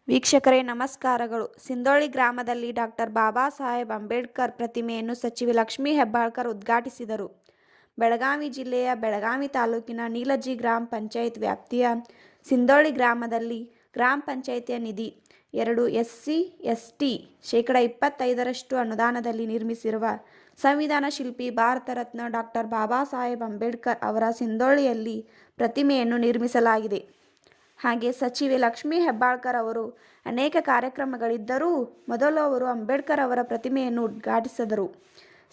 ವೀಕ್ಷಕರೇ ನಮಸ್ಕಾರಗಳು. ಸಿಂಧೋಳಿ ಗ್ರಾಮದಲ್ಲಿ ಡಾಕ್ಟರ್ ಬಾಬಾ ಸಾಹೇಬ್ ಅಂಬೇಡ್ಕರ್ ಪ್ರತಿಮೆಯನ್ನು ಸಚಿವೆ ಲಕ್ಷ್ಮೀ ಹೆಬ್ಬಾಳ್ಕರ್ ಉದ್ಘಾಟಿಸಿದರು. ಬೆಳಗಾವಿ ಜಿಲ್ಲೆಯ ಬೆಳಗಾವಿ ತಾಲೂಕಿನ ನೀಲಜಿ ಗ್ರಾಮ ಪಂಚಾಯತ್ ವ್ಯಾಪ್ತಿಯ ಸಿಂಧೋಳಿ ಗ್ರಾಮದಲ್ಲಿ ಗ್ರಾಮ ಪಂಚಾಯಿತಿಯ ನಿಧಿ 2 SC ST %25 ಅನುದಾನದಲ್ಲಿ ನಿರ್ಮಿಸಿರುವ ಸಂವಿಧಾನ ಶಿಲ್ಪಿ ಭಾರತ ರತ್ನ ಡಾಕ್ಟರ್ ಬಾಬಾ ಸಾಹೇಬ್ ಅಂಬೇಡ್ಕರ್ ಅವರ ಸಿಂಧೋಳಿಯಲ್ಲಿ ಪ್ರತಿಮೆಯನ್ನು ನಿರ್ಮಿಸಲಾಗಿದೆ. ಹಾಗೆ ಸಚಿವೆ ಲಕ್ಷ್ಮೀ ಹೆಬ್ಬಾಳ್ಕರ್ ಅವರು ಅನೇಕ ಕಾರ್ಯಕ್ರಮಗಳಿದ್ದರೂ ಮೊದಲು ಅವರು ಅಂಬೇಡ್ಕರ್ ಅವರ ಪ್ರತಿಮೆಯನ್ನು ಉದ್ಘಾಟಿಸಿದರು.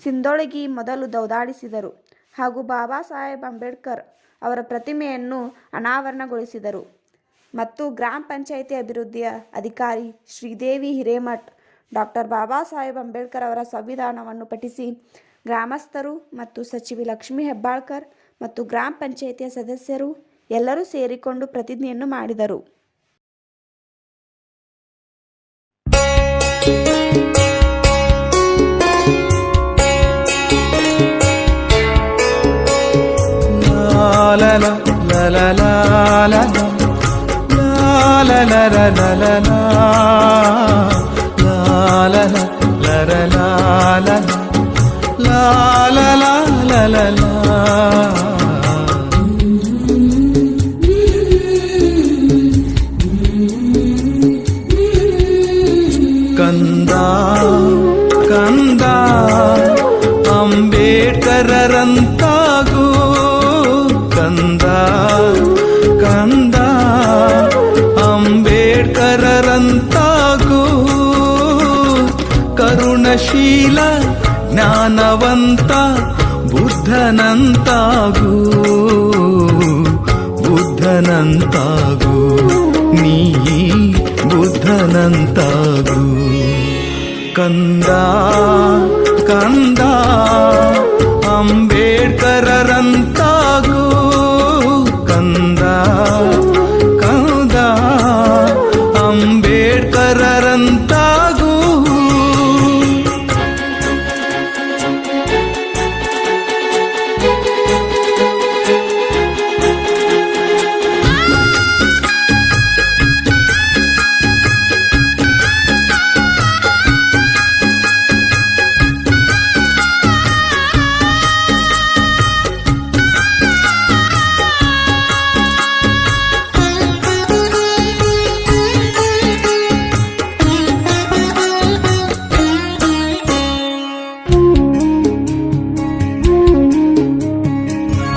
ಸಿಂಧೋಳಿಗೆ ಮೊದಲು ದೌದಾಡಿಸಿದರು ಹಾಗೂ ಬಾಬಾ ಸಾಹೇಬ್ ಅಂಬೇಡ್ಕರ್ ಅವರ ಪ್ರತಿಮೆಯನ್ನು ಅನಾವರಣಗೊಳಿಸಿದರು ಮತ್ತು ಗ್ರಾಮ ಪಂಚಾಯಿತಿ ಅಭಿವೃದ್ಧಿಯ ಅಧಿಕಾರಿ ಶ್ರೀದೇವಿ ಹಿರೇಮಠ್ ಡಾಕ್ಟರ್ ಬಾಬಾ ಸಾಹೇಬ್ ಅಂಬೇಡ್ಕರ್ ಅವರ ಸಂವಿಧಾನವನ್ನು ಪಠಿಸಿ ಗ್ರಾಮಸ್ಥರು ಮತ್ತು ಸಚಿವೆ ಲಕ್ಷ್ಮೀ ಹೆಬ್ಬಾಳ್ಕರ್ ಮತ್ತು ಗ್ರಾಮ ಪಂಚಾಯಿತಿಯ ಸದಸ್ಯರು ಎಲ್ಲರೂ ಸೇರಿಕೊಂಡು ಪ್ರತಿಜ್ಞೆಯನ್ನು ಮಾಡಿದರು. ಕಂದ ಕಂದ ಅಂಬೇಡ್ಕರರಂತಾಗೂ ಕಂದ ಕಂದ ಅಂಬೇಡ್ಕರರಂತಾಗೂ ಕರುಣಶೀಲ ಜ್ಞಾನವಂತ ಬುದ್ಧನಂತಾಗೂ ಬುದ್ಧನಂತಾಗೂ ನೀ ಬುದ್ಧನಂತಾಗೂ ಕಂದ ಕಂದ ಅಂಬೇಡ್ಕರರಂತಾಗೂ ಕಂದ ಕಂದ ಅಂಬೇಡ್ಕರರಂತಾಗೂ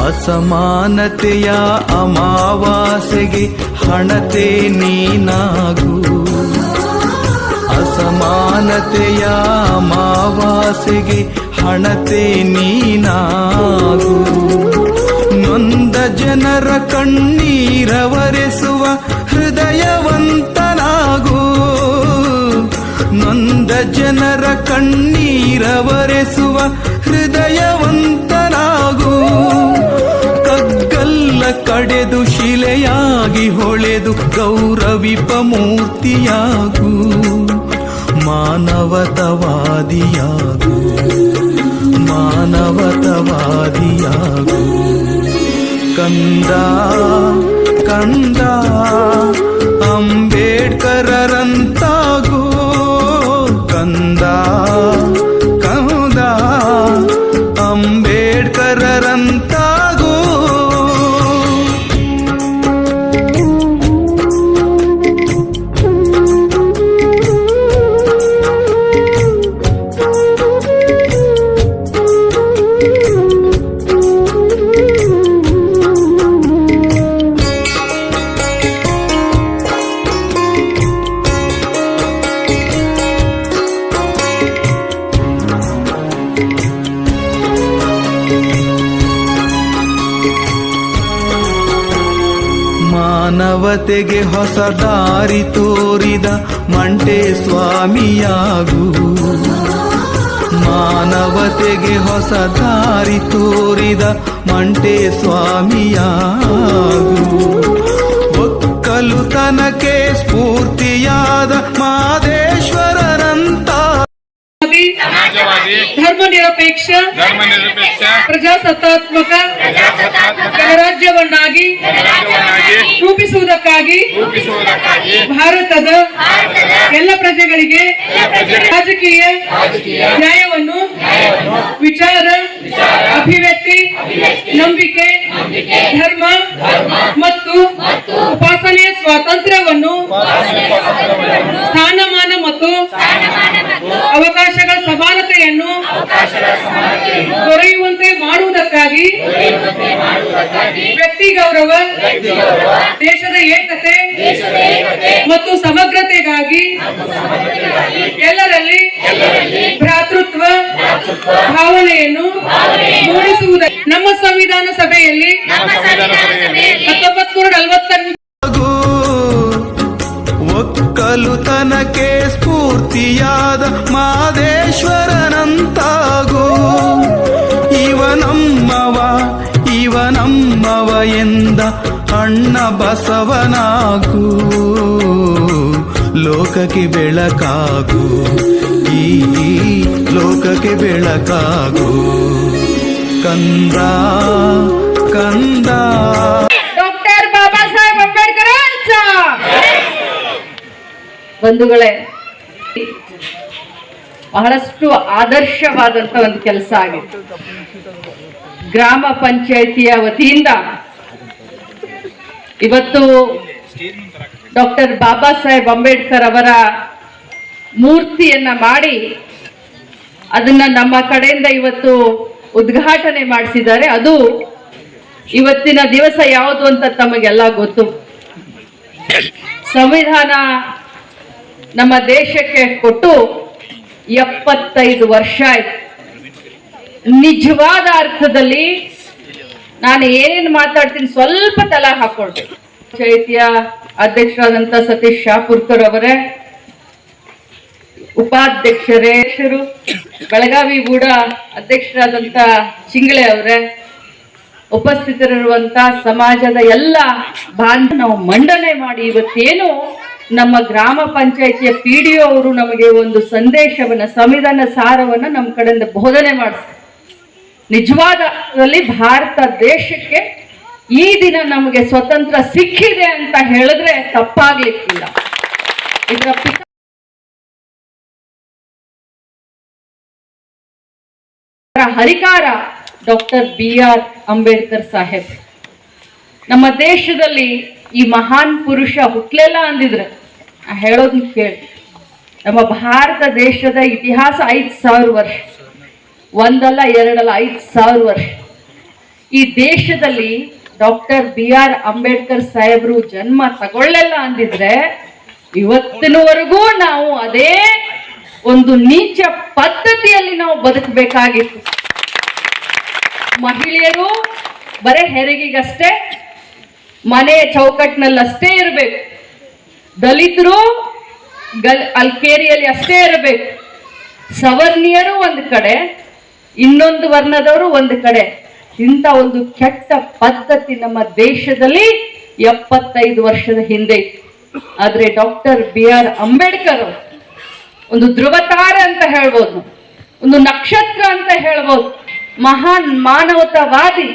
ಅಸಮಾನತೆಯ ಅಮಾವಾಸ್ಯೆಗೆ ಹಣತೆ ನೀನಾಗು ಅಸಮಾನತೆಯ ಅಮಾವಾಸ್ಯೆಗೆ ಹಣತೆ ನೀನಾಗು ನೊಂದ ಜನರ ಕಣ್ಣೀರವರೆಸುವ ಹೃದಯವಂತನಾಗು ನೊಂದ ಜನರ ಕಣ್ಣೀರವರೆಸುವ ಹೃದಯವಂತನಾಗು ಕಗ್ಗಲ್ಲ ಕಡೆದು ಶಿಲೆಯಾಗಿ ಹೊಳೆದು ಗೌರವಿಪ ಮೂರ್ತಿಯಾಗು ಮಾನವತವಾದಿಯಾಗು ಮಾನವತವಾದಿಯಾಗು ಕಂದ ಕಂದ ಅಂಬೇಡ್ಕರರಂತಾಗು ಕಂದ ಕಂದ ಅಂಬೇಡ್ಕರರಂತಾಗು ಮಾನವತೆಗೆ ಹೊಸ ದಾರಿ ತೋರಿದ ಮಂಟೆ ಸ್ವಾಮಿಯಾಗು ಮಾನವತೆಗೆ ಹೊಸ ದಾರಿ ತೋರಿದ ಮಂಟೆ ಸ್ವಾಮಿಯಾಗು ಒಕ್ಕಲುತನಕ್ಕೆ ಸ್ಫೂರ್ತಿಯಾದ ಮಾದೇಶ್ವರರಂತ धर्मनिरपेक्ष प्रजासत्तात्मक ಗಣರಾಜ್ಯವನ್ನಾಗಿ ರೂಪಿಸುವುದಕ್ಕಾಗಿ ಭಾರತದ ಎಲ್ಲ ಪ್ರಜೆಗಳಿಗೆ ರಾಜಕೀಯ ನ್ಯಾಯವನ್ನು ವಿಚಾರ ಅಭಿವ್ಯಕ್ತಿ ನಂಬಿಕೆ ಧರ್ಮ ಮತ್ತು ಉಪಾಸನೆಯ ಸ್ವಾತಂತ್ರ್ಯವನ್ನು ಸ್ಥಾನಮಾನ ಮತ್ತು ಅವಕಾಶಗಳ ಸಮಾನತೆಯನ್ನು ದೊರೆಯುವಂತೆ ಮಾಡುವುದಕ್ಕಾಗಿ ವ್ಯಕ್ತಿ ಗೌರವ ದೇಶದ ಏಕತೆ ಮತ್ತು ಸಮಗ್ರತೆಗಾಗಿ ಎಲ್ಲರಲ್ಲಿ ಭ್ರಾತೃತ್ವ ಭಾವನೆಯನ್ನು ಮೂಡಿಸುವುದು ನಮ್ಮ ಸಂವಿಧಾನ ಸಭೆಯಲ್ಲಿ 1940 ಒಕ್ಕಲುತನಕ್ಕೆ ಸ್ಫೂರ್ತಿಯಾದ ಮಾದೇಶ್ವರನಂತಾಗು ಇವನಮ್ಮವ ಎಂದ ಅಣ್ಣ ಬಸವನಾಗು ಲೋಕಕ್ಕೆ ಬೆಳಕಾಗು ಈ ಲೋಕಕ್ಕೆ ಬೆಳಕಾಗು ಕಂದ ಕಂದ ಡಾಕ್ಟರ್ ಬಾಬಾ ಸಾಹೇಬ್ ಅಂಬೇಡ್ಕರ್ ಬಂಧುಗಳೇ, ಬಹಳಷ್ಟು ಆದರ್ಶವಾದಂತ ಒಂದು ಕೆಲಸ ಆಗಿದೆ. ಗ್ರಾಮ ಪಂಚಾಯಿತಿಯ ವತಿಯಿಂದ ಇವತ್ತು ಡಾಕ್ಟರ್ ಬಾಬಾ ಸಾಹೇಬ್ ಅಂಬೇಡ್ಕರ್ ಅವರ ಮೂರ್ತಿಯನ್ನ ಮಾಡಿ ಅದನ್ನ ನಮ್ಮ ಕಡೆಯಿಂದ ಇವತ್ತು ಉದ್ಘಾಟನೆ ಮಾಡಿಸಿದ್ದಾರೆ. ಅದು ಇವತ್ತಿನ ದಿವಸ ಯಾವುದು ಅಂತ ತಮಗೆಲ್ಲ ಗೊತ್ತು. ಸಂವಿಧಾನ ನಮ್ಮ ದೇಶಕ್ಕೆ ಕೊಟ್ಟು 75 ವರ್ಷ ಆಯ್ತು. ನಿಜವಾದ ಅರ್ಥದಲ್ಲಿ ನಾನು ಏನೇನು ಮಾತಾಡ್ತೀನಿ ಸ್ವಲ್ಪ ತಲೆ ಹಾಕೊಳ್ಬೇಕು. ಪಂಚಾಯಿತಿಯ ಅಧ್ಯಕ್ಷರಾದಂತ ಸತೀಶ್ ಶಾಪುರ್ಕರ್ ಅವರೇ, ಉಪಾಧ್ಯಕ್ಷರೇ, ಬೆಳಗಾವಿ ಗೂಡ ಅಧ್ಯಕ್ಷರಾದಂತ ಚಿಂಗಳೆ ಅವರೇ, ಉಪಸ್ಥಿತರಿರುವಂತ ಸಮಾಜದ ಎಲ್ಲ ಬಾಂಧವ ನಾವು ಮಂಡನೆ ಮಾಡಿ ಇವತ್ತೇನು ನಮ್ಮ ಗ್ರಾಮ ಪಂಚಾಯಿತಿಯ PDO ಅವರು ನಮಗೆ ಒಂದು ಸಂದೇಶವನ್ನ, ಸಂವಿಧಾನ ಸಾರವನ್ನ ನಮ್ಮ ಕಡೆಯಿಂದ ಬೋಧನೆ ಮಾಡಿಸ್ತಾರೆ. ನಿಜವಾದಲ್ಲಿ ಭಾರತ ದೇಶಕ್ಕೆ ಈ ದಿನ ನಮಗೆ ಸ್ವತಂತ್ರ ಸಿಕ್ಕಿದೆ ಅಂತ ಹೇಳಿದ್ರೆ ತಪ್ಪಾಗ್ಲಿಕ್ಕಿಲ್ಲ. ಇದರ ಹರಿಕಾರ ಡಾಕ್ಟರ್ BR ಅಂಬೇಡ್ಕರ್ ಸಾಹೇಬ್. ನಮ್ಮ ದೇಶದಲ್ಲಿ ಈ ಮಹಾನ್ ಪುರುಷ ಹುಟ್ಲೆಲ್ಲ ಅಂದಿದ್ರೆ ಹೇಳೋದನ್ನ ಕೇಳಿ. ನಮ್ಮ ಭಾರತ ದೇಶದ ಇತಿಹಾಸ 5000 ವರ್ಷ, ಒಂದಲ್ಲ ಎರಡಲ್ಲ 5000 ವರ್ಷ. ಈ ದೇಶದಲ್ಲಿ ಡಾಕ್ಟರ್ BR ಅಂಬೇಡ್ಕರ್ ಸಾಹೇಬ್ರು ಜನ್ಮ ತಗೊಳ್ಳೆಲ್ಲ ಅಂದಿದ್ರೆ ಇವತ್ತಿನವರೆಗೂ ನಾವು ಅದೇ ಒಂದು ನೀಚ ಪದ್ಧತಿಯಲ್ಲಿ ನಾವು ಬದುಕಬೇಕಾಗಿತ್ತು. ಮಹಿಳೆಯರು ಬರೇ ಹೆರಿಗೆಗಷ್ಟೇ, ಮನೆಯ ಚೌಕಟ್ಟಿನಲ್ಲಷ್ಟೇ ಇರಬೇಕು. ದಲಿತರು ಅಲ್ಕೇರಿಯಲ್ಲಿ ಅಷ್ಟೇ ಇರಬೇಕು. ಸವರ್ಣೀಯರು ಒಂದು ಕಡೆ, ಇನ್ನೊಂದು ವರ್ಣದವರು ಒಂದು ಕಡೆ. ಇಂಥ ಒಂದು ಕೆಟ್ಟ ಪದ್ಧತಿ ನಮ್ಮ ದೇಶದಲ್ಲಿ 75 ವರ್ಷದ ಹಿಂದೆ ಇತ್ತು. ಆದ್ರೆ ಡಾಕ್ಟರ್ BR ಅಂಬೇಡ್ಕರ್ ಒಂದು ಧ್ರುವತಾರೆ ಅಂತ ಹೇಳ್ಬೋದು, ಒಂದು ನಕ್ಷತ್ರ ಅಂತ ಹೇಳ್ಬೋದು, ಮಹಾನ್ ಮಾನವತಾವಾದಿ.